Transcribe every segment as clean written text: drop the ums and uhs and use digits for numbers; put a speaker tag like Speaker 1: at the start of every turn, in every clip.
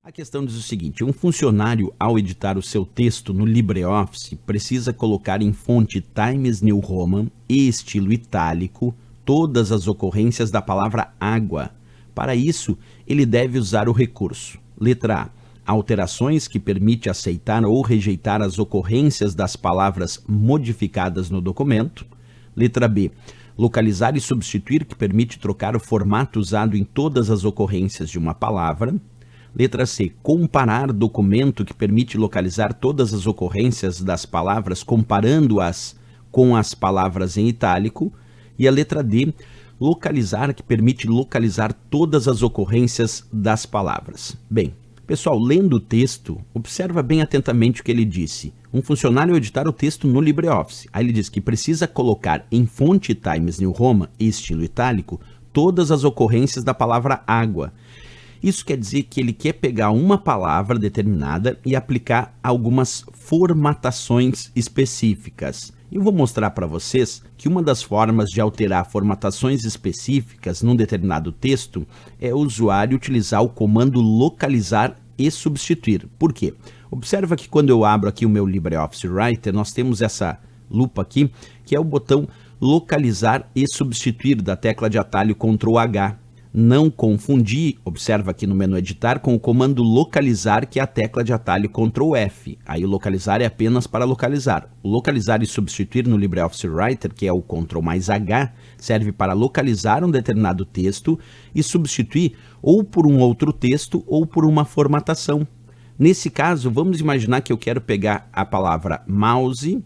Speaker 1: A questão diz o seguinte: um funcionário, ao editar o seu texto no LibreOffice, precisa colocar em fonte Times New Roman e estilo itálico todas as ocorrências da palavra água. Para isso, ele deve usar o recurso. Letra A. Alterações que permite aceitar ou rejeitar as ocorrências das palavras modificadas no documento. Letra B. Localizar e substituir, que permite trocar o formato usado em todas as ocorrências de uma palavra. Letra C. Comparar documento, que permite localizar todas as ocorrências das palavras, comparando-as com as palavras em itálico. E a letra D. Localizar, que permite localizar todas as ocorrências das palavras. Bem, pessoal, lendo o texto, observa bem atentamente o que ele disse. Um funcionário editar o texto no LibreOffice. Aí ele diz que precisa colocar em fonte Times New Roman e estilo itálico todas as ocorrências da palavra água. Isso quer dizer que ele quer pegar uma palavra determinada e aplicar algumas formatações específicas. Eu vou mostrar para vocês que uma das formas de alterar formatações específicas num determinado texto é o usuário utilizar o comando localizar e substituir. Por quê? Observa que quando eu abro aqui o meu LibreOffice Writer, nós temos essa lupa aqui, que é o botão localizar e substituir da tecla de atalho Ctrl H. Não confundir, observa aqui no menu editar, com o comando localizar, que é a tecla de atalho Ctrl F. Aí o localizar é apenas para localizar. O localizar e substituir no LibreOffice Writer, que é o Ctrl mais H, serve para localizar um determinado texto e substituir ou por um outro texto ou por uma formatação. Nesse caso, vamos imaginar que eu quero pegar a palavra mouse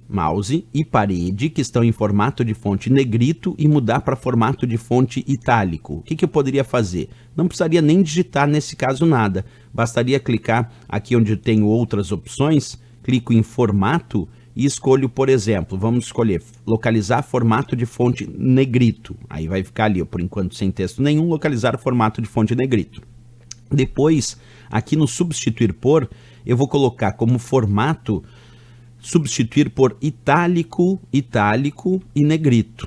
Speaker 1: e parede, que estão em formato de fonte negrito, e mudar para formato de fonte itálico. O que eu poderia fazer? Não precisaria nem digitar nesse caso nada. Bastaria clicar aqui onde tenho outras opções, clico em formato e escolho, por exemplo, vamos escolher localizar formato de fonte negrito. Aí vai ficar ali, por enquanto sem texto nenhum, localizar formato de fonte negrito. Depois, aqui no substituir por, eu vou colocar como formato substituir por itálico e negrito,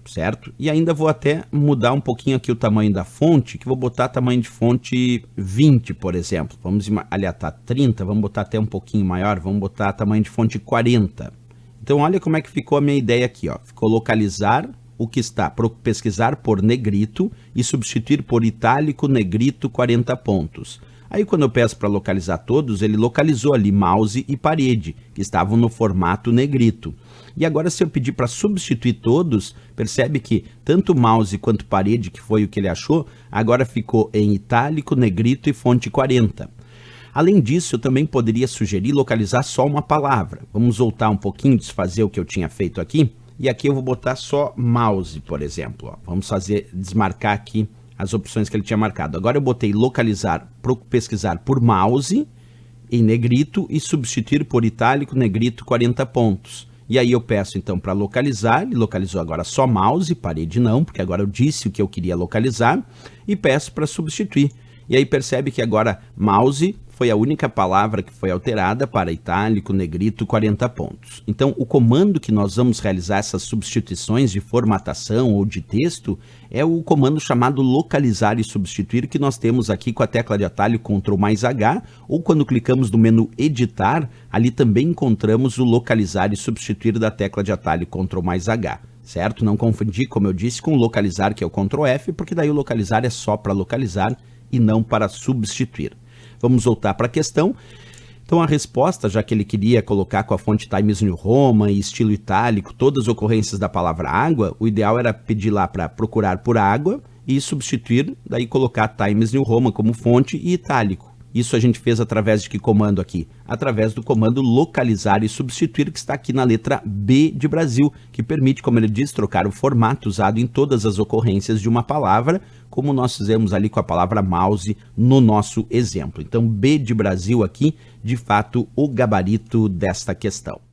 Speaker 1: certo? E ainda vou até mudar um pouquinho aqui o tamanho da fonte, que vou botar tamanho de fonte 20, por exemplo. Vamos, aliás, tá 30, vamos botar até um pouquinho maior, vamos botar tamanho de fonte 40. Então, olha como é que ficou a minha ideia aqui, ó. Ficou localizar o que está, pesquisar por negrito e substituir por itálico, negrito, 40 pontos. Aí quando eu peço para localizar todos, ele localizou ali mouse e parede, que estavam no formato negrito. E agora se eu pedir para substituir todos, percebe que tanto mouse quanto parede, que foi o que ele achou, agora ficou em itálico, negrito e fonte 40. Além disso, eu também poderia sugerir localizar só uma palavra. Vamos voltar um pouquinho, desfazer o que eu tinha feito aqui. E aqui eu vou botar só mouse, por exemplo. Ó. Vamos desmarcar aqui as opções que ele tinha marcado. Agora eu botei localizar, pesquisar por mouse em negrito e substituir por itálico, negrito, 40 pontos. E aí eu peço então para localizar, ele localizou agora só mouse, parede não, porque agora eu disse o que eu queria localizar, e peço para substituir. E aí percebe que agora mouse foi a única palavra que foi alterada para itálico, negrito, 40 pontos. Então, o comando que nós vamos realizar essas substituições de formatação ou de texto é o comando chamado localizar e substituir, que nós temos aqui com a tecla de atalho Ctrl mais H, ou quando clicamos no menu editar, ali também encontramos o localizar e substituir da tecla de atalho Ctrl mais H. Certo? Não confundir, como eu disse, com o localizar, que é o Ctrl F, porque daí o localizar é só para localizar e não para substituir. Vamos voltar para a questão. Então a resposta, já que ele queria colocar com a fonte Times New Roman e estilo itálico todas as ocorrências da palavra água, o ideal era pedir lá para procurar por água e substituir, daí colocar Times New Roman como fonte e itálico. Isso a gente fez através de que comando aqui? Através do comando localizar e substituir, que está aqui na letra B de Brasil, que permite, como ele diz, trocar o formato usado em todas as ocorrências de uma palavra, como nós fizemos ali com a palavra mouse no nosso exemplo. Então, B de Brasil aqui, de fato, o gabarito desta questão.